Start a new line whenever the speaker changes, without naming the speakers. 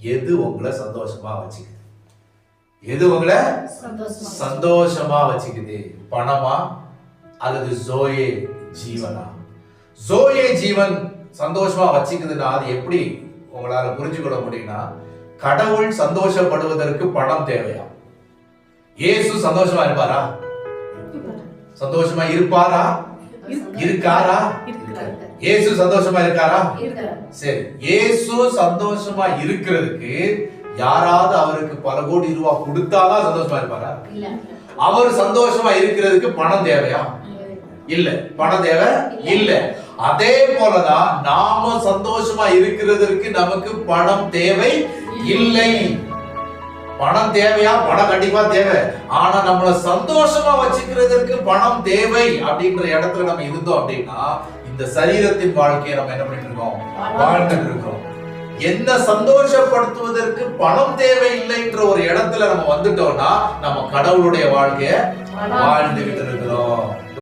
எது உங்களை சந்தோஷமா வச்சுக்குது? எது உங்களை சந்தோஷமா வச்சுக்குது? பணமா அல்லது ஜோயே ஜீவனா? ஜோயே ஜீவன் சந்தோஷமா வச்சுக்குதுன்னா அது எப்படி உங்களால புரிஞ்சுக்கொள்ள முடியும்னா, கடவுள் சந்தோஷப்படுவதற்கு பணம் தேவையா? இயேசு சந்தோஷமா இருப்பாரா? சந்தோஷமா இருப்பாரா? இருக்காரா? இயேசு சந்தோஷமா இருக்காரா? சரி, இயேசு சந்தோஷமா இருக்கிறதுக்கு யாராவது அவருக்கு பல கோடி ரூபாய் கொடுத்தாதான் சந்தோஷமா இருப்பாரா? அவர் சந்தோஷமா இருக்கிறதுக்கு பணம் தேவையா? இல்ல. பணம் தேவை இல்ல. அதே போலதான் நாம சந்தோஷமா இருக்கிறதற்கு நமக்கு பணம் தேவை இல்லை. பணம் தேவையா? பணம் கண்டிப்பா தேவை. ஆனா நம்மள சந்தோஷமா வச்சுக்கிறதுக்கு பணம் தேவை அப்படின்ற இடத்துல நம்ம இருந்தோம் அப்படின்னா இந்த சரீரத்தின் வாழ்க்கையை நம்ம என்ன பண்ணிட்டு இருக்கோம்? வாழ்ந்துட்டு இருக்கோம். என்ன சந்தோஷப்படுத்துவதற்கு பணம் தேவையில்லைன்ற ஒரு இடத்துல நம்ம வந்துட்டோம்னா நம்ம கடவுளுடைய வாழ்க்கைய வாழ்ந்துகிட்டு இருக்கிறோம்.